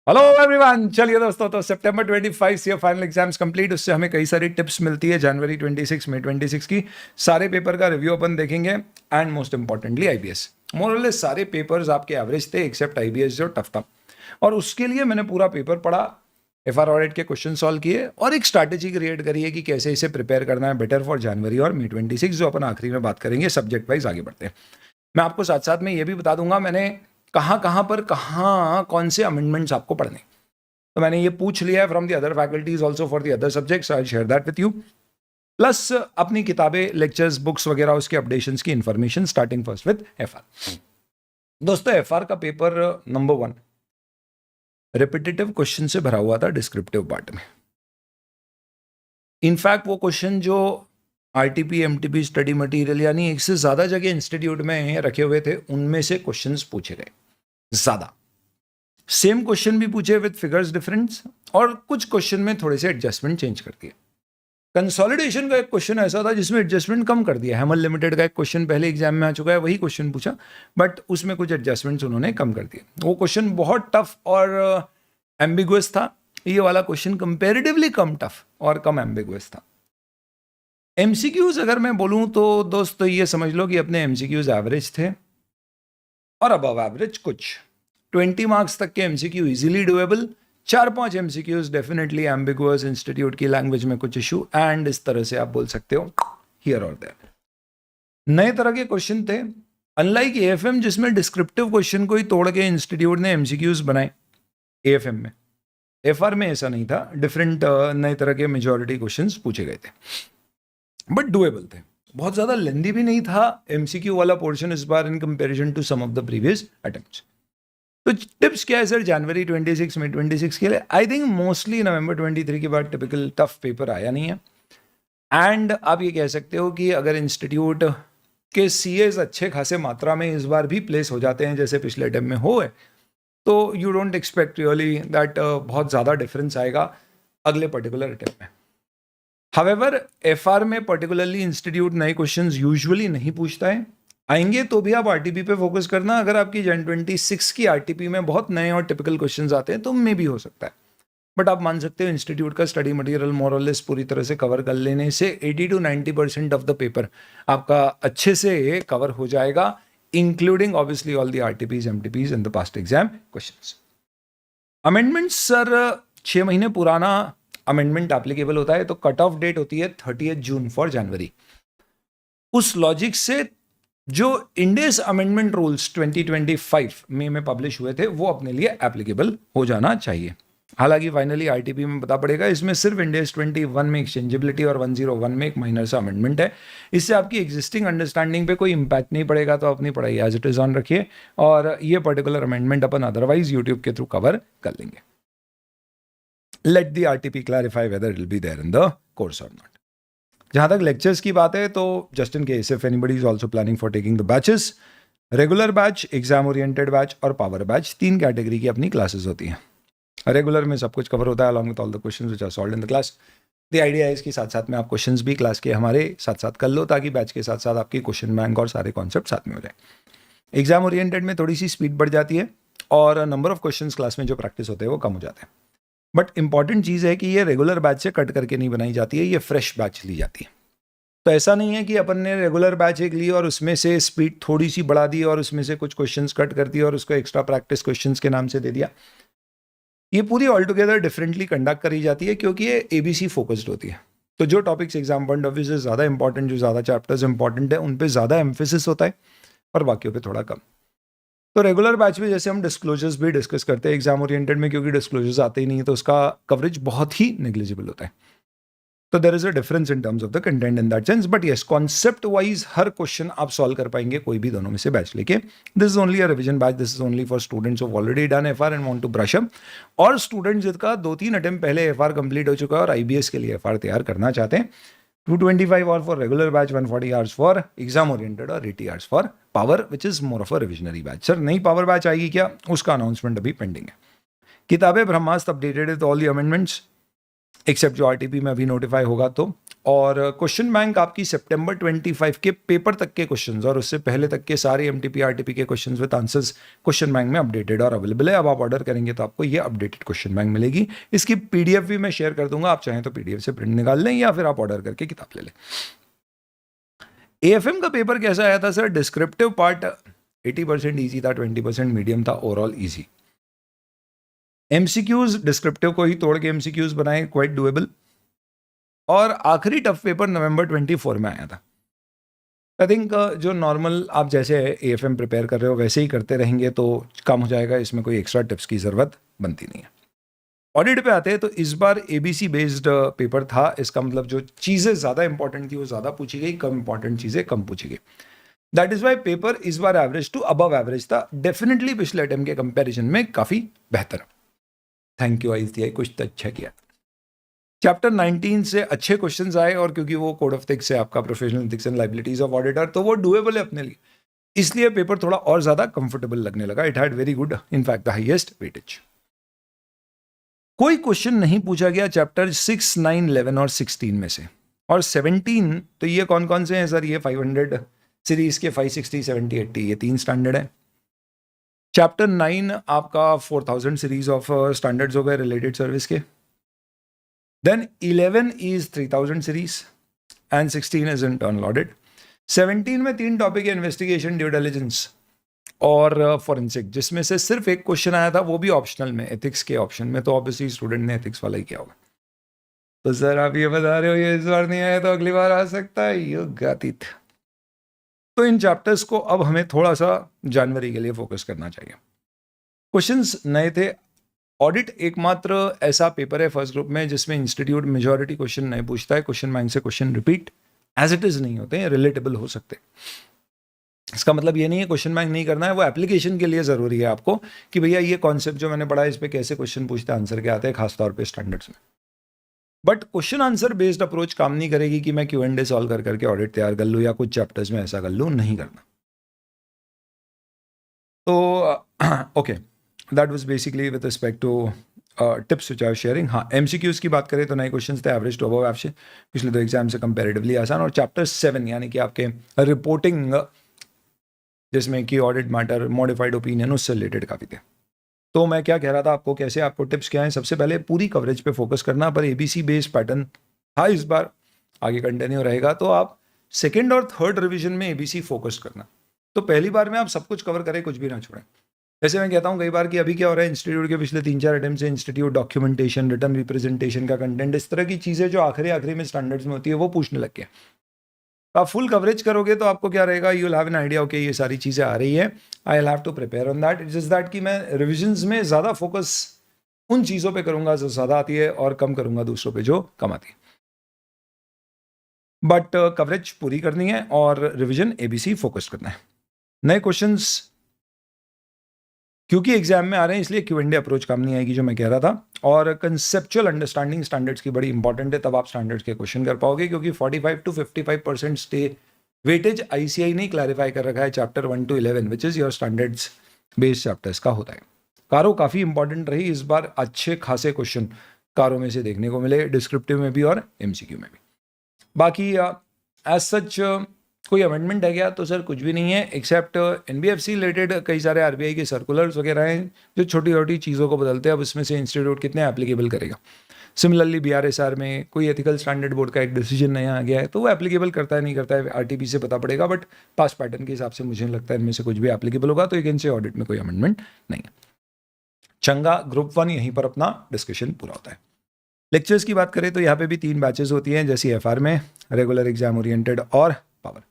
Hello everyone. चलिए दोस्तों, तो सितंबर 25 से फाइनल एग्जाम्स कंप्लीट, उससे हमें कई सारी टिप्स मिलती है। जनवरी 26 मई 26 की सारे पेपर का रिव्यू अपन देखेंगे एंड मोस्ट इंपॉर्टेंटली आईबीएस। मोरलेस सारे पेपर्स आपके एवरेज थे एक्सेप्ट आईबीएस जो टफ था, और उसके लिए मैंने पूरा पेपर पढ़ा, एफआर ऑडिट के क्वेश्चन सॉल्व किए और एक स्ट्रैटेजी क्रिएट करी है कि कैसे इसे प्रिपेयर करना है बेटर फॉर जनवरी और मई 26 जो अपन आखिरी में बात करेंगे। सब्जेक्ट वाइज आगे बढ़ते हैं। मैं आपको साथ साथ में ये भी बता दूंगा मैंने कहाँ पर कौन से अमेंडमेंट्स आपको पढ़ने, तो मैंने ये पूछ लिया है from the other faculties also for the other subjects. I share that with you, plus अपनी किताबें, लेक्चर्स, बुक्स वगैरह उसके अपडेशंस की information, starting first with FR. दोस्तों, एफआर का पेपर नंबर 1 रिपीटेटिव क्वेश्चन से भरा हुआ था डिस्क्रिप्टिव पार्ट में। इनफैक्ट वो क्वेश्चन जो आरटीपी, एमटीपी, स्टडी मटेरियल यानी एक से ज्यादा जगह इंस्टीट्यूट में रखे हुए थे, उनमें से क्वेश्चंस पूछे गए ज्यादा। सेम क्वेश्चन भी पूछे विद फिगर्स डिफरेंस, और कुछ क्वेश्चन में थोड़े से एडजस्टमेंट चेंज कर दिए। कंसोलिडेशन का एक क्वेश्चन ऐसा था जिसमें एडजस्टमेंट कम कर दिया। हेमल लिमिटेड का एक क्वेश्चन पहले एग्जाम में आ चुका है, वही क्वेश्चन पूछा, बट उसमें कुछ एडजस्टमेंट्स उन्होंने कम कर दिए। वो क्वेश्चन बहुत टफ और एम्बिगुअस था। ये वाला क्वेश्चन कंपेरेटिवली कम टफ और कम एम्बिगुअस था। एमसीक्यूज अगर मैं बोलूं तो दोस्तों ये समझ लो कि अपने एमसीक्यूज एवरेज थे और अबव एवरेज कुछ 20 मार्क्स तक के MCQ easily doable, 4-5 MCQs definitely ambiguous, institute की लैंग्वेज में कुछ इशू, एंड इस तरह से आप बोल सकते हो हियर और देयर। नए तरह के क्वेश्चन थे, अनलाइक एएफएम जिसमें डिस्क्रिप्टिव क्वेश्चन को ही तोड़ के इंस्टीट्यूट ने एमसीक्यूज बनाए एएफएम में। एफआर में ऐसा नहीं था, डिफरेंट नए तरह के मेजॉरिटी क्वेश्चंस पूछे गए थे, बट डुएबल थे। बहुत ज्यादा लेंदी भी नहीं था एमसीक्यू वाला पोर्शन इस बार in comparison to some of the previous attempts. तो टिप्स क्या है सर जनवरी 26 में 26 के लिए? आई थिंक मोस्टली नवंबर 23 के बाद टिपिकल टफ पेपर आया नहीं है, एंड आप ये कह सकते हो कि अगर इंस्टीट्यूट के सीएस अच्छे खासे मात्रा में इस बार भी प्लेस हो जाते हैं जैसे पिछले अटेम्प्ट में हो है, तो you don't expect really that बहुत ज़्यादा डिफरेंस आएगा अगले पर्टिकुलर अटेम्प्ट में। हावेवर एफआर में पर्टिकुलरली इंस्टीट्यूट नए क्वेश्चंस यूजुअली नहीं पूछता है, आएंगे तो भी आप आरटीपी पे फोकस करना। अगर आपकी जन 26 की आरटीपी में बहुत नए और टिपिकल क्वेश्चंस आते हैं तो मे भी हो सकता है, बट आप मान सकते हो इंस्टीट्यूट का स्टडी मटेरियल मोरलेस पूरी तरह से कवर कर लेने से 80 to 90% ऑफ द पेपर आपका अच्छे से कवर हो जाएगा, including obviously all the RTPs, MTPs in the past exam questions. Amendment sir 6 महीने पुराना अमेंडमेंट एप्लीकेबल होता है, तो कट ऑफ डेट होती है 30 जून फॉर जनवरी। उस लॉजिक से जो इंडेस अमेंडमेंट रूल्स 2025 में पब्लिश हुए थे वो अपने लिए एप्लीकेबल हो जाना चाहिए। हालांकि फाइनली आरटीपी में पता पड़ेगा, इसमें सिर्फ इंडेस 21 में एक्सचेंजेबिलिटी और 101 में एक माइनर सा अमेंडमेंट है। इससे आपकी एग्जिस्टिंग अंडरस्टैंडिंग पे कोई इंपैक्ट नहीं पड़ेगा, तो अपनी पढ़ाई एज इट इज ऑन रखिए, और ये पर्टिकुलर अमेंडमेंट अपन अदरवाइज यूट्यूब के थ्रू कवर कर लेंगे। Let the RTP clarify whether it will be there in the course और नॉट। जहां तक लेक्चर्स की बात है तो just in case if anybody is also planning for taking the batches, regular batch, exam oriented batch और power batch, 3 category की अपनी क्लासेस होती हैं। रेगुलर में सब कुछ कवर होता है along with all the questions which are solved in the class. The idea है इसके साथ साथ में आप क्वेश्चंस भी क्लास के हमारे साथ साथ कर लो, ताकि बैच के साथ साथ आपकी क्वेश्चन बैंक और सारे कॉन्सेप्ट साथ में हो जाए। एग्जाम ओरिएंटेड में थोड़ी सी स्पीड बढ़ जाती है और नंबर ऑफ क्वेश्चंस क्लास में जो प्रैक्टिस होते हैं वो कम हो जाते हैं, बट इंपॉर्टेंट चीज़ है कि ये रेगुलर बैच से कट करके नहीं बनाई जाती है, ये फ्रेश बैच ली जाती है। तो ऐसा नहीं है कि अपन ने रेगुलर बैच एक ली और उसमें से स्पीड थोड़ी सी बढ़ा दी और उसमें से कुछ क्वेश्चंस कट कर दिया और उसको एक्स्ट्रा प्रैक्टिस क्वेश्चंस के नाम से दे दिया। ये पूरी ऑल टुगेदर डिफरेंटली कंडक्ट करी जाती है, क्योंकि ये एबीसी फोकस्ड होती है। तो जो topics exam point of view से ज़्यादा इंपॉर्टेंट, जो ज़्यादा चैप्टर्स इंपॉर्टेंट है, उन पे ज़्यादा एम्फेसिस होता है और बाकियों पे थोड़ा कम। तो रेगुलर बैच में जैसे हम डिस्क्लोजर्स भी डिस्कस करते हैं एग्जाम ओरिएंटेड में, क्योंकि डिस्क्लोजर्स आते ही नहीं है तो उसका कवरेज बहुत ही नेग्लिजिबल होता है। तो there is a difference in terms of the content in that sense, but yes concept wise हर क्वेश्चन आप सॉल्व कर पाएंगे कोई भी दोनों में से बैच लेके। This is only a revision batch, this is only for students who already done FR and want to brush up, और स्टूडेंट्स जिनका 2-3 अटेम्प्ट पहले एफआर कंप्लीट हो चुका है और आईबीएस के लिए एफआर तैयार करना चाहते हैं। 225 और for regular batch, 140 hours for exam oriented और 80 hours for power, which is more of a revisionary batch. Sir नई पावर बैच आएगी क्या? उसका अनाउंसमेंट अभी पेंडिंग है। किताबें Brahmastra updated with all the amendments, except जो आरटीपी में अभी नोटिफाई होगा तो। और क्वेश्चन बैंक आपकी सितंबर 25 के पेपर तक के क्वेश्चंस और उससे पहले तक के सारे एमटीपी आरटीपी के questions with answers question bank में अपडेटेड और अवेलेबल है। अब आप ऑर्डर करेंगे तो आपको ये अपडेटेड क्वेश्चन बैंक मिलेगी। इसकी पीडीएफ भी मैं शेयर कर दूंगा, आप चाहें तो पीडीएफ से प्रिंट निकाल लें या फिर आप ऑर्डर करके किताब ले लें। एएफएम का पेपर कैसा आया था सर? डिस्क्रिप्टिव पार्ट 80% ईजी था, 20% मीडियम था, ओवरऑल ईजी। एमसीक्यूज डिस्क्रिप्टिव को ही तोड़ के एमसीक्यूज बनाए, क्वाइट डुएबल। और आखिरी टफ पेपर नवंबर 24 में आया था। आई थिंक जो नॉर्मल आप जैसे एएफएम प्रिपेयर कर रहे हो वैसे ही करते रहेंगे तो कम हो जाएगा, इसमें कोई एक्स्ट्रा टिप्स की ज़रूरत बनती नहीं है। ऑडिट पे आते हैं तो इस बार एबीसी बेस्ड पेपर था। इसका मतलब जो चीज़ें ज़्यादा इंपॉर्टेंट थी वो ज़्यादा पूछी गई, कम इंपॉर्टेंट चीज़ें कम पूछी गई। दैट इज़ वाई पेपर इस बार एवरेज टू अबव एवरेज था। डेफिनेटली पिछले अटेम्प्ट के कंपैरिजन में काफ़ी बेहतर। थैंक यू आईसीआई, कुछ तो अच्छा किया। चैप्टर 19 से अच्छे क्वेश्चंस आए और क्योंकि वो कोड ऑफ एथिक्स है आपका, professional ethics and liabilities of auditor, तो वो डुएबल है अपने लिए, इसलिए पेपर थोड़ा और ज़्यादा कंफर्टेबल लगने लगा। It had very good, in fact the highest weightage. कोई क्वेश्चन नहीं पूछा गया चैप्टर 6, 9, 11 और 16 में से। और 17 तो ये कौन कौन से हैं सर? ये 500 सीरीज के 560, 70, 80 ये 3 स्टैंडर्ड है। चैप्टर 9 आपका 4000 सीरीज ऑफ स्टैंडर्ड्स हो गए रिलेटेड सर्विस के। Then 11 is 3000 series and 16 is internal audit. 17 में 3 टॉपिक है, इन्वेस्टिगेशन, ड्यू डिलिजेंस और फॉरेंसिक, जिसमें से सिर्फ एक क्वेश्चन आया था, वो भी ऑप्शनल में, एथिक्स के ऑप्शन में। तो ऑब्वियसली स्टूडेंट ने एथिक्स वाला ही किया होगा। तो सर आप ये बता रहे हो ये इस बार नहीं आया तो अगली बार आ सकता है, ये गातित। तो इन चैप्टर्स को अब हमें थोड़ा सा जनवरी के लिए फोकस करना चाहिए। क्वेश्चंस नए थे। ऑडिट एकमात्र ऐसा पेपर है फर्स्ट ग्रुप में जिसमें इंस्टीट्यूट मेजॉरिटी क्वेश्चन नहीं पूछता है। क्वेश्चन बैंक से question repeat as it is नहीं होते हैं, रिलेटेबल हो सकते हैं। इसका मतलब ये नहीं है क्वेश्चन बैंक नहीं करना है, वो एप्लीकेशन के लिए जरूरी है आपको कि भैया ये कॉन्सेप्ट जो मैंने पढ़ा है इस पे कैसे क्वेश्चन पूछते हैं, आंसर क्या आते हैं, खासतौर पे स्टैंडर्ड्स में। But question answer based approach काम नहीं करेगी कि मैं Q&A सॉल्व कर करके ऑडिट तैयार कर लूँ या कुछ चैप्टर्स में ऐसा कर लूँ, नहीं करना। तो okay, that was basically with respect to tips which are sharing. हाँ, एमसीक्यूज की बात करें तो नए क्वेश्चन थे, एवरेज टू अबव एवरेज, पिछले 2 एग्जाम से कंपेरेटिवली आसान। और चैप्टर 7 यानी कि आपके रिपोर्टिंग, जिसमें कि ऑडिट मैटर, मॉडिफाइड ओपिनियन, उससे रिलेटेड काफ़ी थे। तो मैं क्या कह रहा था आपको, कैसे आपको टिप्स क्या हैं? सबसे पहले पूरी कवरेज पे फोकस करना, पर एबीसी बेस्ड पैटर्न था इस बार, आगे कंटिन्यू रहेगा। तो आप सेकेंड और थर्ड रिवीजन में एबीसी फोकस करना। तो पहली बार में आप सब कुछ कवर करें, कुछ भी ना छोड़ें। जैसे मैं कहता हूँ कई बार कि अभी क्या हो रहा है, इंस्टीट्यूट के पिछले 3-4 अटेम्प्ट से इंस्टीट्यूट डॉक्यूमेंटेशन, रिटर्न रिप्रेजेंटेशन का कंटेंट, इस तरह की चीज़ें जो आखिरी में स्टैंडर्ड्स में होती है वो पूछने लग गया। आप फुल कवरेज करोगे तो आपको क्या रहेगा, you will have an idea, okay ये सारी चीज़ें आ रही है, I will have to prepare on that. It's just that कि मैं रिविजन्स में ज़्यादा फोकस उन चीज़ों पे करूँगा जो ज़्यादा आती है और कम करूँगा दूसरों पे जो कम आती है। बट कवरेज पूरी करनी है और रिविजन एबीसी फोकस करना है। नए क्वेश्चंस क्योंकि एग्जाम में आ रहे हैं इसलिए Q&A अप्रोच काम नहीं आएगी, जो मैं कह रहा था। और कंसेप्चुअल अंडरस्टैंडिंग स्टैंडर्ड्स की बड़ी इंपॉर्टेंट है, तब आप स्टैंडर्ड्स के क्वेश्चन कर पाओगे, क्योंकि 45 to 55% स्टे वेटेज आईसीआई ने क्लैरिफाई कर रखा है chapter 1 to 11 which is your standards based chapters का होता है। कारो काफ़ी इंपॉर्टेंट रही इस बार, अच्छे खासे क्वेश्चन कारो में से देखने को मिले, डिस्क्रिप्टिव में भी और एमसीक्यू में भी। बाकी एज सच कोई अमेंडमेंट है क्या, तो सर कुछ भी नहीं है, एक्सेप्ट एनबीएफसी रिलेटेड कई सारे आरबीआई के सर्कुलर्स वगैरह हैं जो छोटी छोटी चीज़ों को बदलते हैं। अब इसमें से इंस्टीट्यूट कितने एप्लीकेबल करेगा। सिमिलरली बीआरएसआर में कोई एथिकल स्टैंडर्ड बोर्ड का एक डिसीजन नया आ गया है, तो वो एप्लीकेबल करता है नहीं करता है आरटीपी से पता पड़ेगा, बट पास पैटर्न के हिसाब से मुझे नहीं लगता है इनमें से कुछ भी एप्लीकेबल होगा। तो एक से ऑडिट में कोई अमेंडमेंट नहीं है। चंगा ग्रुप 1 यहीं पर अपना डिस्कशन पूरा होता है। लेक्चर्स की बात करें तो यहाँ पे भी 3 बैचेस होती हैं, जैसे एफआर में, रेगुलर एग्जाम ओरिएंटेड और पावर।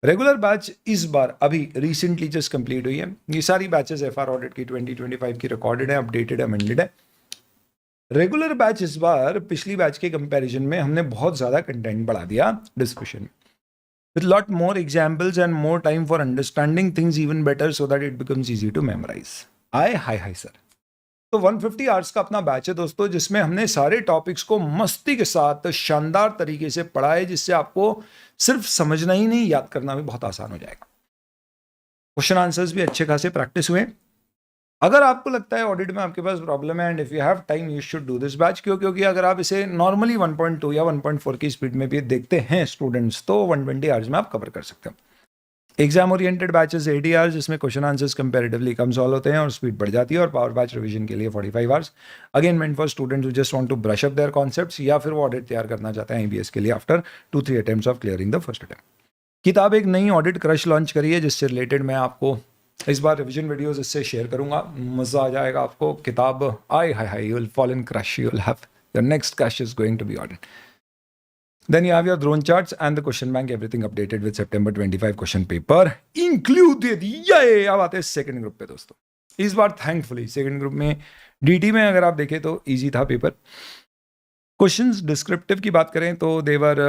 रेगुलर बैच इस बार अभी रिसेंटली जस्ट कंप्लीट हुई है। ये सारी बैचेस एफआर ऑडिट की 2025 की रिकॉर्डेड है, अपडेटेड, अमेंडेड है। रेगुलर बैच इस बार पिछली बैच के कंपैरिजन में हमने बहुत ज़्यादा कंटेंट बढ़ा दिया discussion with lot more examples and more time for understanding things even better so that it becomes easy to memorize. Hi sir. तो 150 आवर्स का अपना बैच है दोस्तों, जिसमें हमने सारे टॉपिक्स को मस्ती के साथ शानदार तरीके से पढ़ा है, जिससे आपको सिर्फ समझना ही नहीं, याद करना भी बहुत आसान हो जाएगा। क्वेश्चन आंसर्स भी अच्छे खासे प्रैक्टिस हुए। अगर आपको लगता है ऑडिट में आपके पास प्रॉब्लम है and if you have time you should do this batch, क्योंकि अगर आप इसे नॉर्मली 1.2 या 1.4 की स्पीड में भी देखते हैं स्टूडेंट्स तो 120 आवर्स में आप कवर कर सकते हो। एग्जाम ओरिएंटेड बैचेस 80 आवर्स, जिसमें क्वेश्चन आंसर्स कंपैरेटिवली कम सॉल्व होते हैं और स्पीड बढ़ जाती है, और पावर बैच रिवीजन के लिए 45 hours, again meant for students who just want to brush up their concepts या फिर वो ऑडिट तैयार करना चाहते हैं IBS के लिए after 2-3 attempts of clearing the first attempt. किताब एक नई ऑडिट क्रश लॉन्च करी है, जिससे रिलेटेड मैं आपको इस बार रिवीजन वीडियोस इससे शेयर करूंगा, मजा आ जाएगा आपको। किताब आय हाय हाय, you will fall in crush, you will have your next crush is going to be audit. Then you have your drone charts and the question bank, everything updated with September 25 question paper included. ये अब आते हैं second group पे दोस्तों। इस बार thankfully second group में DT में अगर आप देखें तो इजी था पेपर। क्वेश्चंस डिस्क्रिप्टिव की बात करें तो they were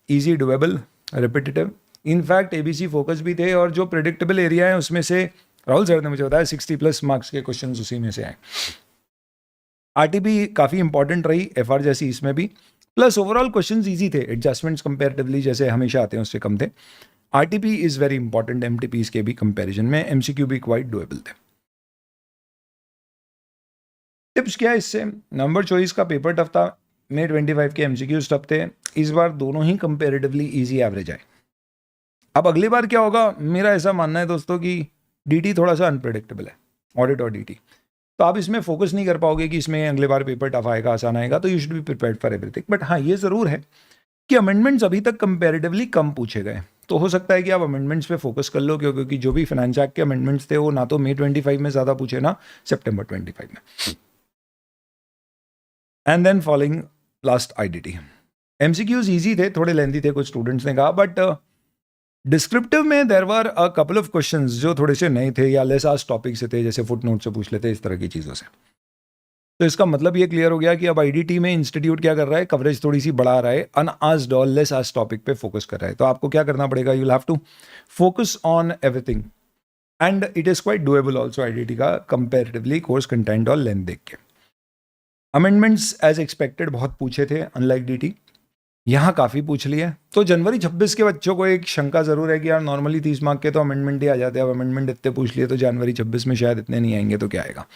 easy, doable, repetitive, in fact ABC focus भी थे, और जो प्रेडिक्टेबल एरिया है उसमें से राहुल सर ने मुझे बताया 60+ मार्क्स के क्वेश्चन उसी में से आए। RTP काफ़ी इंपॉर्टेंट रही, FR जैसी इसमें भी, प्लस ओवरऑल क्वेश्चंस इजी थे, एडजस्टमेंट्स कंपैरेटिवली जैसे हमेशा आते हैं उससे कम थे। RTP is very important MTPs के भी कंपैरिजन में, MCQ भी क्वाइट डुएबल थे। टिप्स क्या है इससे? नंबर चॉइस का पेपर टफ था, May 25 के MCQs टफ थे, इस बार दोनों ही कंपैरेटिवली इजी एवरेज आए। अब अगली बार क्या होगा, मेरा ऐसा मानना है दोस्तों कि DT थोड़ा सा अनप्रेडिक्टेबल है, ऑडिट और DT, तो आप इसमें फोकस नहीं कर पाओगे कि इसमें अगले बार पेपर टफ आएगा, आसान आएगा, तो you should be prepared for everything. But हाँ, ये ज़रूर है कि अमेंडमेंट्स अभी तक कंपैरेटिवली कम पूछे गए, तो हो सकता है कि आप अमेंडमेंट्स पे फोकस कर लो, क्योंकि जो भी फाइनेंस एक्ट के अमेंडमेंट्स थे वो ना तो May 25 में ज़्यादा पूछे ना September 25 में। And then following last IDT, MCQs easy थे, थोड़े लेंथी थे, कुछ स्टूडेंट्स ने कहा, बट डिस्क्रिप्टिव में there were a couple of questions जो थोड़े से नए थे या लेस आज टॉपिक से थे, जैसे फुट नोट से पूछ लेते, इस तरह की चीज़ों से। तो इसका मतलब ये क्लियर हो गया कि अब IDT में इंस्टीट्यूट क्या कर रहा है, कवरेज थोड़ी सी बढ़ा रहा है, अनआस्क्ड और लेस आज टॉपिक पे फोकस कर रहा है। तो आपको क्या करना पड़ेगा, you will have to focus on everything and it is quite doable also IDT का कंपेरेटिवली कोर्स कंटेंट और लेंथ देख के। अमेंडमेंट्स एज एक्सपेक्टेड बहुत पूछे थे, अनलाइक DT, यहाँ काफ़ी पूछ लिया। तो जनवरी 26 के बच्चों को एक शंका ज़रूर है कि यार नॉर्मली 30 मार्क के तो अमेंडमेंट ही आ जाते हैं, अब अमेंडमेंट इतने पूछ लिए तो जनवरी 26 में शायद इतने नहीं आएंगे, तो क्या आएगा।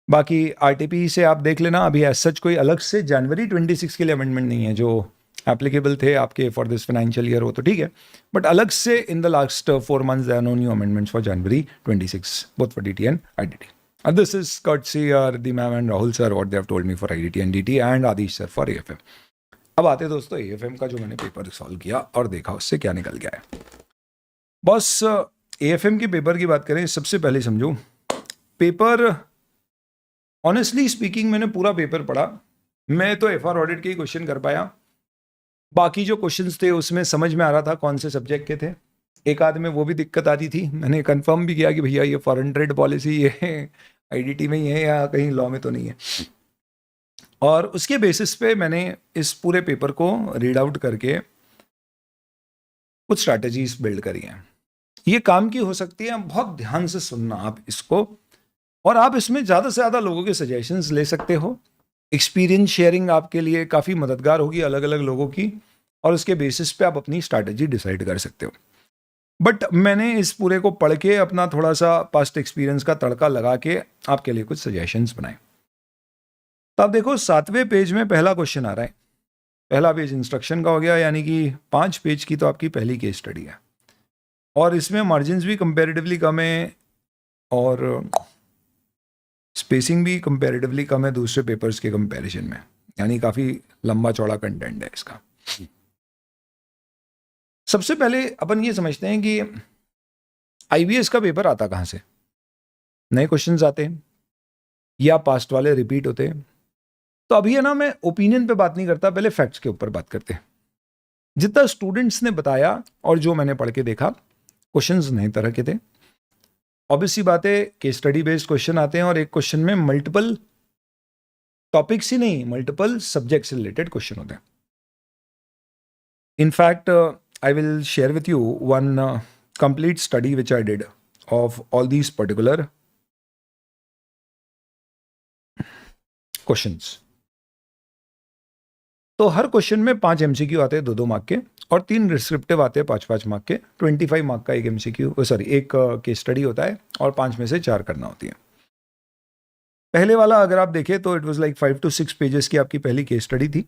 बाकी RTP से आप देख लेना, अभी एज सच कोई अलग से जनवरी 26 के लिए अमेंडमेंट नहीं है, जो एप्लीकेबल थे आपके फॉर दिस फाइनेंशियल ईयर हो तो ठीक है, बट अलग से in the last 4 months there are no new amendments for January 26 both for DT and IDT। And this is courtesy the ma'am and Rahul sir what they have told me for IDT and DT and Adish sir for AFM। अब आते हैं दोस्तों AFM का, जो मैंने paper solve किया और देखा उससे क्या निकल गया है। बस AFM के पेपर की बात करें, सबसे पहले समझो पेपर, ऑनेस्टली स्पीकिंग मैंने पूरा पेपर पढ़ा, मैं तो FR ऑडिट के ही क्वेश्चन कर पाया, बाकी जो क्वेश्चंस थे उसमें समझ में आ रहा था कौन से सब्जेक्ट के थे, एक आध में वो भी दिक्कत आती थी, मैंने कंफर्म भी किया कि भैया ये फॉरेन ट्रेड पॉलिसी ये IDT में ही है या कहीं लॉ में तो नहीं है, और उसके बेसिस पे मैंने इस पूरे पेपर को रीड आउट करके कुछ स्ट्रैटेजीज बिल्ड करी हैं। ये काम की हो सकती है, बहुत ध्यान से सुनना आप इसको, और आप इसमें ज़्यादा से ज़्यादा लोगों के सजेशंस ले सकते हो। एक्सपीरियंस शेयरिंग आपके लिए काफ़ी मददगार होगी अलग अलग लोगों की, और उसके बेसिस पे आप अपनी स्ट्रैटेजी डिसाइड कर सकते हो। बट मैंने इस पूरे को पढ़ के अपना थोड़ा सा पास्ट एक्सपीरियंस का तड़का लगा के आपके लिए कुछ सजेशंस बनाए। तो आप देखो 7वें पेज में पहला क्वेश्चन आ रहा है, पहला पेज इंस्ट्रक्शन का हो गया, यानी कि 5 पेज की तो आपकी पहली केस स्टडी है, और इसमें मार्जिन्स भी कंपैरेटिवली कम है और स्पेसिंग भी कंपैरेटिवली कम है दूसरे पेपर्स के कंपैरिजन में, यानी काफ़ी लंबा चौड़ा कंटेंट है इसका। सबसे पहले अपन ये समझते हैं कि IBS का पेपर आता कहाँ से, नए क्वेश्चंस आते हैं या पास्ट वाले रिपीट होते हैं। तो अभी है ना, मैं ओपिनियन पे बात नहीं करता, पहले फैक्ट्स के ऊपर बात करते हैं। जितना स्टूडेंट्स ने बताया और जो मैंने पढ़ के देखा, क्वेश्चंस नए तरह के थे, ऑब्वियसली बात है केस स्टडी बेस्ड क्वेश्चन आते हैं, और एक क्वेश्चन में मल्टीपल टॉपिक्स ही नहीं, मल्टीपल सब्जेक्ट से रिलेटेड क्वेश्चन होते हैं। In fact I will share with you one complete study which I did of all these particular questions. तो हर क्वेश्चन में 5 MCQ आते हैं 2-2 मार्क के, और 3 डिस्क्रिप्टिव आते हैं 5-5 मार्क के। 25 मार्क का एक MCQ, एक केस स्टडी होता है, और 5 में से 4 करना होती है। पहले वाला अगर आप देखें तो it was like 5 to 6 pages की आपकी पहली केस स्टडी थी।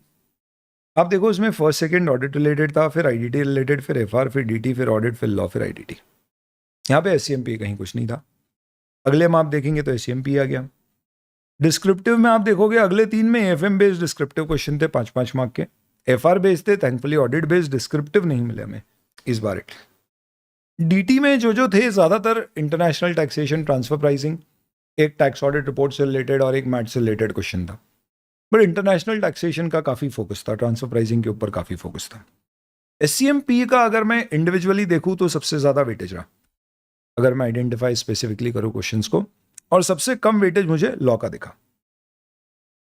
आप देखो उसमें फर्स्ट सेकंड ऑडिट रिलेटेड था, फिर आईडीटी रिलेटेड, फिर एफआर, फिर डीटी, फिर ऑडिट, फिर लॉ, फिर आईडीटी। यहाँ पे एससीएमपी कहीं कुछ नहीं था। अगले में आप देखेंगे तो एससीएमपी आ गया। डिस्क्रिप्टिव में आप देखोगे अगले 3 में एफएम बेस्ड डिस्क्रिप्टिव क्वेश्चन थे 5-5 मार्क के, एफआर बेस्ड थे, थैंकफुली ऑडिट बेस्ड डिस्क्रिप्टिव नहीं मिले हमें इस बार। डीटी में जो थे ज्यादातर इंटरनेशनल टैक्सेशन, ट्रांसफर प्राइसिंग, एक टैक्स ऑडिट रिपोर्ट से रिलेटेड और एक मैट से रिलेटेड क्वेश्चन था। बट इंटरनेशनल टैक्सेशन का काफी फोकस था, ट्रांसफर प्राइसिंग के ऊपर काफी फोकस था। एससीएमपी का अगर मैं इंडिविजुअली देखूं तो सबसे ज्यादा वेटेज रहा, अगर मैं आइडेंटिफाई स्पेसिफिकली करूं क्वेश्चंस को, और सबसे कम वेटेज मुझे लॉ का दिखा।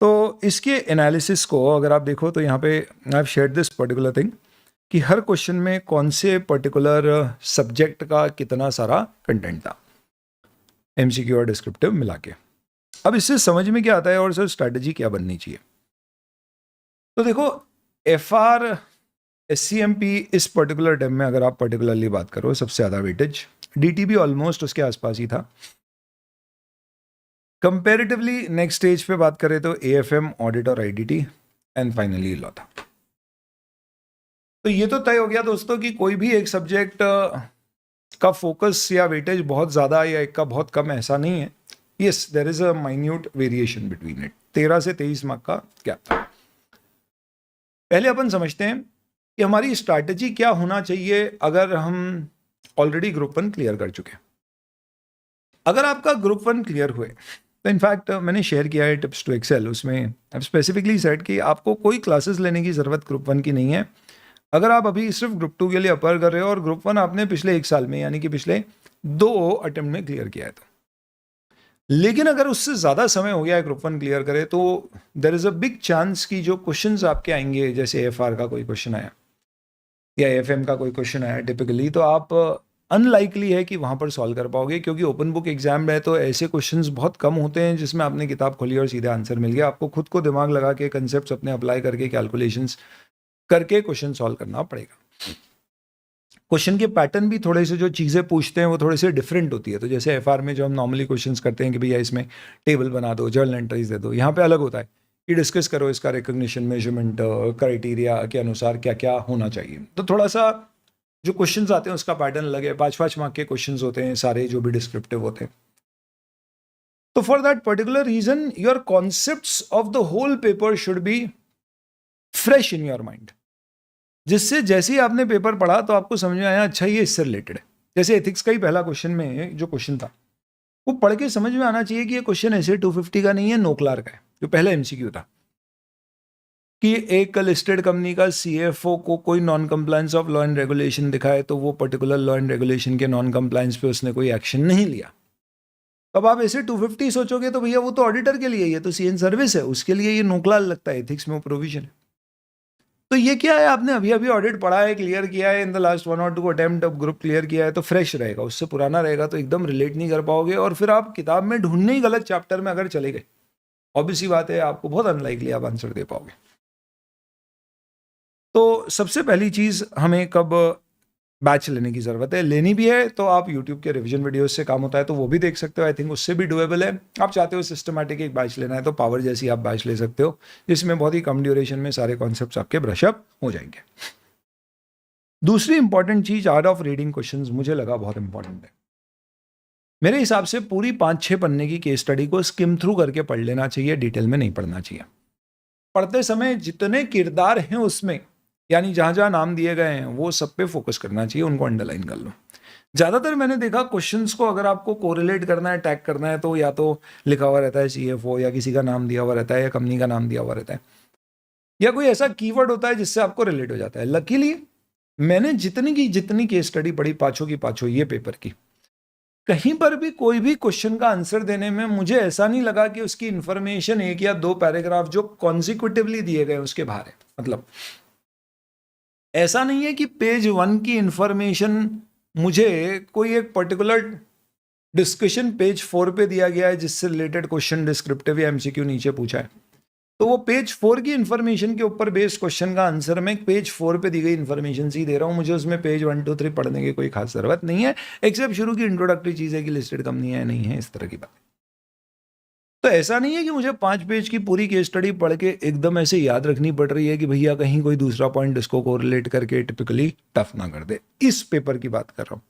तो इसके एनालिसिस को अगर आप देखो तो यहाँ पे I have shared this particular thing कि हर क्वेश्चन में कौन से पर्टिकुलर सब्जेक्ट का कितना सारा कंटेंट था, एमसीक्यू और डिस्क्रिप्टिव मिला के। अब इससे समझ में क्या आता है और सर स्ट्रैटेजी क्या बननी चाहिए। तो देखो एफआर, एससीएमपी इस पर्टिकुलर टर्म में अगर आप पर्टिकुलरली बात करो सबसे ज्यादा वेटेज, डीटी भी ऑलमोस्ट उसके आसपास ही था। कंपैरेटिवली नेक्स्ट स्टेज पे बात करें तो एएफएम, ऑडिट और आईडीटी, एंड फाइनली लॉ था। तो ये तो तय हो गया दोस्तों कि कोई भी एक सब्जेक्ट का फोकस या वेटेज बहुत ज्यादा या एक का बहुत कम ऐसा नहीं है। Yes, there is a minute variation between it. 13 से 23 मार्क का गैप था। पहले अपन समझते हैं कि हमारी स्ट्रैटेजी क्या होना चाहिए अगर हम ऑलरेडी ग्रुप 1 क्लियर कर चुके हैं। अगर आपका ग्रुप 1 क्लियर हुए तो इनफैक्ट मैंने शेयर किया है टिप्स टू एक्सेल, उसमें आई स्पेसिफिकली सेड कि आपको कोई क्लासेस लेने की जरूरत ग्रुप 1 की नहीं है। अगर आप अभी सिर्फ ग्रुप 2 के लिए अपर कर रहे हो और ग्रुप 1 आपने पिछले 1 साल में यानी कि पिछले 2 अटेम्प्ट में क्लियर किया है तो, लेकिन अगर उससे ज्यादा समय हो गया है ग्रुप 1 क्लियर करे तो there is a big chance कि जो क्वेश्चंस आपके आएंगे, जैसे एफआर का कोई क्वेश्चन आया या एफएम का कोई क्वेश्चन आया टिपिकली, तो आप अनलाइकली है कि वहां पर सॉल्व कर पाओगे, क्योंकि ओपन बुक एग्जाम है तो ऐसे क्वेश्चंस बहुत कम होते हैं जिसमें आपने किताब खोली और सीधे आंसर मिल गया। आपको खुद को दिमाग लगा के कंसेप्ट अपने अप्लाई करके कैलकुलेशंस करके क्वेश्चन सॉल्व करना पड़ेगा। क्वेश्चन के पैटर्न भी थोड़े से जो चीज़ें पूछते हैं वो थोड़े से डिफरेंट होती है। तो जैसे एफआर में जो हम नॉर्मली क्वेश्चंस करते हैं कि भैया इसमें टेबल बना दो, जर्नल एंट्रीज दे दो, यहाँ पे अलग होता है कि डिस्कस करो इसका रिकॉग्निशन, मेजरमेंट, क्राइटेरिया के अनुसार क्या क्या होना चाहिए। तो थोड़ा सा जो क्वेश्चंस आते हैं उसका पैटर्न अलग है। 5-5 मार्क के क्वेश्चंस होते हैं सारे, जो भी डिस्क्रिप्टिव होते हैं। तो for that particular reason your concepts of the whole paper should be fresh in your mind, जिससे जैसे ही आपने पेपर पढ़ा तो आपको समझ में आया अच्छा ये इससे रिलेटेड है। जैसे एथिक्स का ही पहला क्वेश्चन में जो क्वेश्चन था वो पढ़ के समझ में आना चाहिए कि ये क्वेश्चन ऐसे 250 का नहीं है, नोकलार का है, जो पहला एमसीक्यू था कि एक लिस्टेड कंपनी का सीएफओ को कोई non compliance of law and regulation दिखाए तो वो पर्टिकुलर लॉ एंड रेगुलेशन के नॉन कंप्लायंस पे उसने कोई एक्शन नहीं लिया। अब आप ऐसे 250 सोचोगे तो भैया वो तो ऑडिटर के लिए, ये तो सीएन सर्विस है, उसके लिए ये नोकलार लगता है, एथिक्स में वो प्रोविजन है। तो ये क्या है, आपने अभी अभी ऑडिट पढ़ा है, क्लियर किया है इन द लास्ट 1 or 2 अटेम्प्ट, अब ग्रुप क्लियर किया है तो फ्रेश रहेगा। उससे पुराना रहेगा तो एकदम रिलेट नहीं कर पाओगे और फिर आप किताब में ढूंढने ही गलत चैप्टर में अगर चले गए, ऑब्वियस सी बात है आपको बहुत अनलाइकली आप आंसर दे पाओगे। तो सबसे पहली चीज हमें कब बैच लेने की जरूरत है, लेनी भी है तो आप यूट्यूब के रिवीजन वीडियोस से काम होता है तो वो भी देख सकते हो। आई थिंक उससे भी डुएबल है। आप चाहते हो सिस्टमैटिक एक बैच लेना है तो पावर जैसी आप बैच ले सकते हो, जिसमें बहुत ही कम ड्यूरेशन में सारे कॉन्सेप्ट्स आपके ब्रशअप हो जाएंगे। दूसरी इंपॉर्टेंट चीज, आर्ट ऑफ रीडिंग क्वेश्चंस मुझे लगा बहुत इंपॉर्टेंट है। मेरे हिसाब से पूरी 5-6 पन्ने की केस स्टडी को स्किम थ्रू करके पढ़ लेना चाहिए, डिटेल में नहीं पढ़ना चाहिए। पढ़ते समय जितने किरदार हैं उसमें, यानी जहां जहां नाम दिए गए हैं वो सब पे फोकस करना चाहिए, उनको अंडरलाइन कर लो। ज्यादातर मैंने देखा क्वेश्चंस को अगर आपको कोरिलेट करना है, टैग करना है, तो या तो लिखा हुआ रहता है सीएफओ या किसी का नाम दिया हुआ रहता है या कंपनी का नाम दिया हुआ रहता है या कोई ऐसा कीवर्ड होता है जिससे आपको रिलेट हो जाता है। लकीली मैंने जितनी केस स्टडी पढ़ी, पांचों की पांचों ये पेपर की, कहीं पर भी कोई भी क्वेश्चन का आंसर देने में मुझे ऐसा नहीं लगा कि उसकी इंफॉर्मेशन 1 या 2 पैराग्राफ जो कॉन्सिक्यूटिवली दिए गए उसके बाहर है। मतलब ऐसा नहीं है कि पेज 1 की इंफॉर्मेशन मुझे कोई एक पर्टिकुलर डिस्कशन पेज 4 पे दिया गया है जिससे रिलेटेड क्वेश्चन डिस्क्रिप्टिव या एमसीक्यू नीचे पूछा है, तो वो पेज 4 की इंफॉर्मेशन के ऊपर बेस्ड क्वेश्चन का आंसर मैं पेज 4 पे दी गई इंफॉर्मेशन से ही दे रहा हूं। मुझे उसमें पेज 1, 2, 3 पढ़ने की कोई खास जरूरत नहीं है, एक्सेप्ट शुरू की इंट्रोडक्टरी चीज है कि लिस्टेड कंपनी है नहीं है, इस तरह की बात। तो ऐसा नहीं है कि मुझे 5 पेज की पूरी केस स्टडी पढ़ के एकदम ऐसे याद रखनी पड़ रही है कि भैया कहीं कोई दूसरा पॉइंट इसको कोरिलेट करके टिपिकली टफ ना कर दे। इस पेपर की बात कर रहा हूं।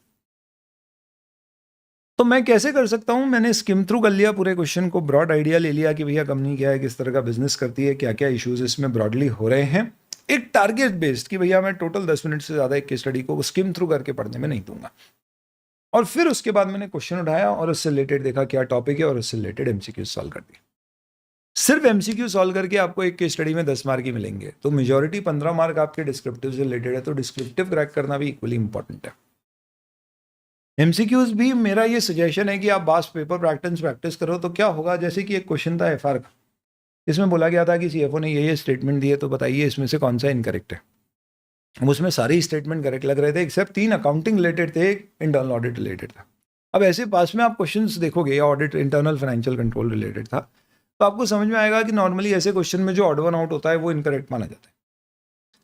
तो मैं कैसे कर सकता हूं? मैंने स्किम थ्रू कर लिया पूरे क्वेश्चन को, ब्रॉड आइडिया ले लिया कि भैया कंपनी क्या है, किस तरह का बिजनेस करती है, क्या क्या इश्यूज इसमें ब्रॉडली हो रहे हैं, एक टारगेट बेस्ड कि भैया मैं टोटल 10 मिनट से ज्यादा एक केस स्टडी को स्किम थ्रू करके पढ़ने में नहीं दूंगा। और फिर उसके बाद मैंने क्वेश्चन उठाया और उससे रिलेटेड देखा क्या टॉपिक है और उससे रिलेटेड एमसीक्यू सॉल्व कर दिया। सिर्फ एमसीक्यू सॉल्व करके आपको एक केस स्टडी में 10 मार्क ही मिलेंगे, तो मेजॉरिटी 15 मार्क आपके डिस्क्रिप्टिव से रिलेटेड है, तो डिस्क्रिप्टिव क्रैक करना भी इक्वली इंपॉर्टेंट है। एमसीक्यूज भी मेरा ये सजेशन है कि आप बास पेपर प्रैक्टिस करो। तो क्या होगा, जैसे कि एक क्वेश्चन था एफआर का, इसमें बोला गया था कि सीएफओ ने ये स्टेटमेंट दिए, तो बताइए इसमें से कौन सा इनकरेक्ट है। उसमें सारी स्टेटमेंट करेक्ट लग रहे थे एक्सेप्ट 3 अकाउंटिंग रिलेटेड थे, एक इंटरनल ऑडिट रिलेटेड था। अब ऐसे पास में आप क्वेश्चंस देखोगे, audit internal financial control related था, तो आपको समझ में आएगा कि नॉर्मली ऐसे क्वेश्चन में जो ऑड वन आउट होता है वो इनकरेक्ट माना जाता है।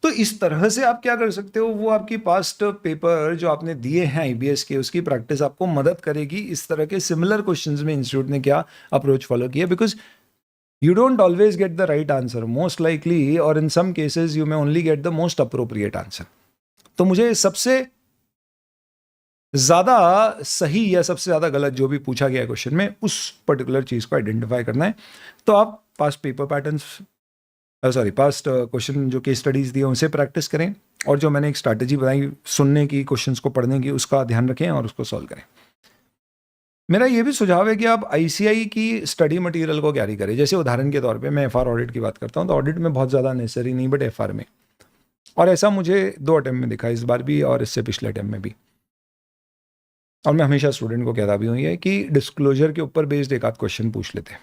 तो इस तरह से आप क्या कर सकते हो, वो आपकी पास्ट पेपर जो आपने दिए हैं आईबीएस के, उसकी प्रैक्टिस आपको मदद करेगी। इस तरह के सिमिलर क्वेश्चंस में इंस्टीट्यूट ने क्या अप्रोच फॉलो किया, because you don't always get the right answer, most likely, or in some cases you may only get the most appropriate answer. तो मुझे सबसे ज्यादा सही या सबसे ज्यादा गलत जो भी पूछा गया क्वेश्चन में, उस पर्टिकुलर चीज को आइडेंटिफाई करना है। तो आप past paper patterns past question जो केस स्टडीज दिए उनसे प्रैक्टिस करें, और जो मैंने एक स्ट्रैटेजी बताई सुनने की, क्वेश्चंस को पढ़ने की, उसका ध्यान रखें और उसको सॉल्व करें। मेरा ये भी सुझाव है कि आप आईसीआई की स्टडी मटेरियल को कैरी करें। जैसे उदाहरण के तौर पे मैं एफआर ऑडिट की बात करता हूँ, तो ऑडिट में बहुत ज़्यादा नेसेसरी नहीं, बट एफआर में, और ऐसा मुझे 2 अटेम्प्ट में दिखा, इस बार भी और इससे पिछले अटेम्प्ट में भी। और मैं हमेशा स्टूडेंट को कहता भी हूँ ये कि डिस्क्लोजर के ऊपर बेस्ड एक आध क्वेश्चन पूछ लेते हैं।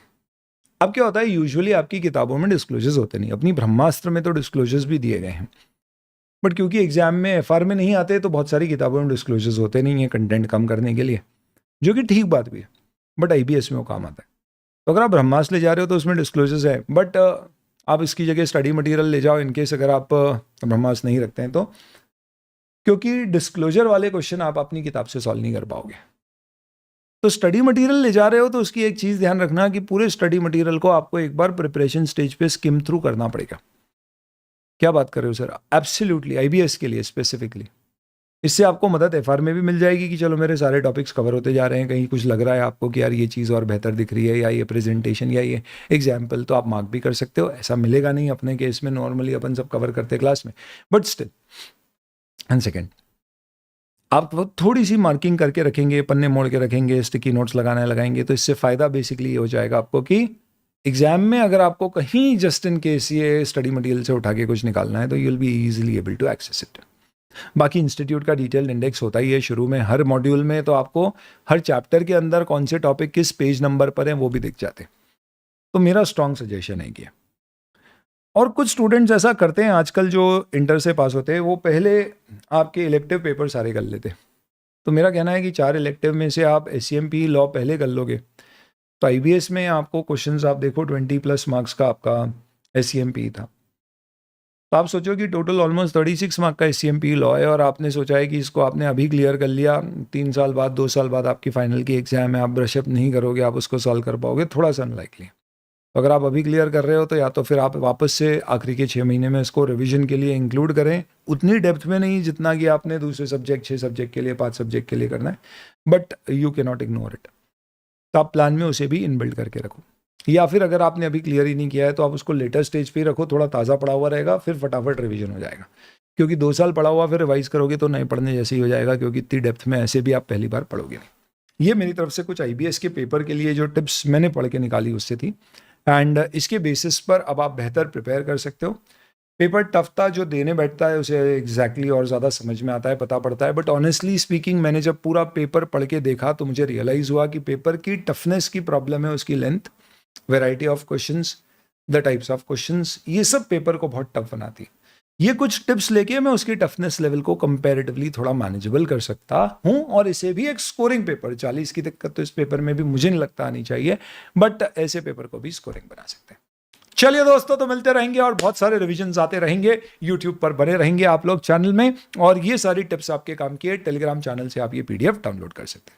अब क्या होता है, यूजुअली आपकी किताबों में डिस्क्लोजर्स होते नहीं, अपनी ब्रह्मास्त्र में तो डिस्क्लोजर्स भी दिए गए हैं, बट क्योंकि एग्जाम में एफआर में नहीं आते, तो बहुत सारी किताबों में डिस्क्लोजर्स होते नहीं है कंटेंट कम करने के लिए, जो कि ठीक बात भी है, बट आईबीएस में वो काम आता है। तो अगर आप ब्रह्मास्त्र ले जा रहे हो तो उसमें डिस्क्लोजर्स है, बट आप इसकी जगह स्टडी मटेरियल ले जाओ इनकेस अगर आप ब्रह्मास्त्र नहीं रखते हैं तो, क्योंकि डिस्क्लोजर वाले क्वेश्चन आप अपनी किताब से सॉल्व नहीं कर पाओगे। तो स्टडी मटेरियल ले जा रहे हो तो उसकी एक चीज़ ध्यान रखना कि पूरे स्टडी मटेरियल को आपको एक बार प्रिपरेशन स्टेज पे स्किम थ्रू करना पड़ेगा। क्या बात कर रहे हो सर? एब्सोल्युटली, आईबीएस के लिए स्पेसिफिकली। इससे आपको मदद एफआर में भी मिल जाएगी कि चलो मेरे सारे टॉपिक्स कवर होते जा रहे हैं, कहीं कुछ लग रहा है आपको कि यार ये चीज़ और बेहतर दिख रही है, या ये प्रेजेंटेशन या ये एग्जाम्पल, तो आप मार्क भी कर सकते हो। ऐसा मिलेगा नहीं अपने केस में, नॉर्मली अपन सब कवर करते हैं क्लास में, बट स्टिल। एंड सेकेंड, आप थोड़ी सी मार्किंग करके रखेंगे, पन्ने मोड़ के रखेंगे, स्टिकी नोट्स लगाएंगे, तो इससे फ़ायदा बेसिकली ये हो जाएगा आपको कि एग्जाम में अगर आपको कहीं जस्ट इन केस ये स्टडी मटेरियल से उठा के कुछ निकालना है, तो you will be easily able to access it. बाकी इंस्टीट्यूट का डिटेल्ड इंडेक्स होता ही है शुरू में हर मॉड्यूल में, तो आपको हर चैप्टर के अंदर कौन से टॉपिक किस पेज नंबर पर हैं वो भी दिख जाते हैं। तो मेरा स्ट्रॉन्ग सजेशन है कि, और कुछ स्टूडेंट्स ऐसा करते हैं आजकल जो इंटर से पास होते हैं, वो पहले आपके इलेक्टिव पेपर सारे कर लेते। तो मेरा कहना है कि 4 इलेक्टिव में से आप एससीएमपी लॉ पहले कर लोगे, तो आईबीएस में आपको क्वेश्चंस आप देखो 20+ मार्क्स का आपका एससीएमपी था, तो आप सोचो कि टोटल ऑलमोस्ट 36 मार्क का एससीएमपी लॉ है, और आपने सोचा है कि इसको आपने अभी क्लियर कर लिया, 3 साल बाद 2 साल बाद आपकी फाइनल की एग्जाम है, आप ब्रशअप नहीं करोगे, आप उसको सॉल्व कर पाओगे, थोड़ा सा अनलाइकली। तो अगर आप अभी क्लियर कर रहे हो तो या तो फिर आप वापस से आखिरी के 6 महीने में इसको रिवीजन के लिए इंक्लूड करें, उतनी डेप्थ में नहीं जितना कि आपने दूसरे सब्जेक्ट 6 सब्जेक्ट के लिए 5 सब्जेक्ट के लिए करना है, but you can not ignore it. तो आप प्लान में उसे भी इनबिल्ड करके रखो, या फिर अगर आपने अभी क्लियर ही नहीं किया है तो आप उसको लेटर स्टेज पे ही रखो, थोड़ा ताज़ा पड़ा हुआ रहेगा, फिर फटाफट रिवीजन हो जाएगा। क्योंकि 2 साल पढ़ा हुआ फिर रिवाइज करोगे तो नए पढ़ने जैसे ही हो जाएगा, क्योंकि इतनी डेप्थ में ऐसे भी आप पहली बार पढ़ोगे नहीं। ये मेरी तरफ से कुछ आईबीएस के पेपर के लिए जो टिप्स मैंने पढ़ के निकाली उससे थी, एंड इसके बेसिस पर अब आप बेहतर प्रिपेयर कर सकते हो। पेपर टफ था, जो देने बैठता है उसे एग्जैक्टली और ज़्यादा समझ में आता है, पता पड़ता है, बट ऑनेस्टली स्पीकिंग मैंने जब पूरा पेपर पढ़ के देखा तो मुझे रियलाइज़ हुआ कि पेपर की टफनेस की प्रॉब्लम है, उसकी length, variety of questions, the types of questions, ये सब पेपर को बहुत टफ बनाती है। ये कुछ टिप्स लेके मैं उसकी टफनेस लेवल को कंपैरेटिवली थोड़ा मैनेजेबल कर सकता हूं, और इसे भी एक स्कोरिंग पेपर, 40 की दिक्कत तो इस पेपर में भी मुझे नहीं लगता आनी चाहिए, बट ऐसे पेपर को भी स्कोरिंग बना सकते हैं। चलिए दोस्तों, तो मिलते रहेंगे और बहुत सारे रिविजन्स आते रहेंगे, यूट्यूब पर बने रहेंगे आप लोग चैनल में, और ये सारी टिप्स आपके काम की है। टेलीग्राम चैनल से आप ये पीडीएफ डाउनलोड कर सकते हैं।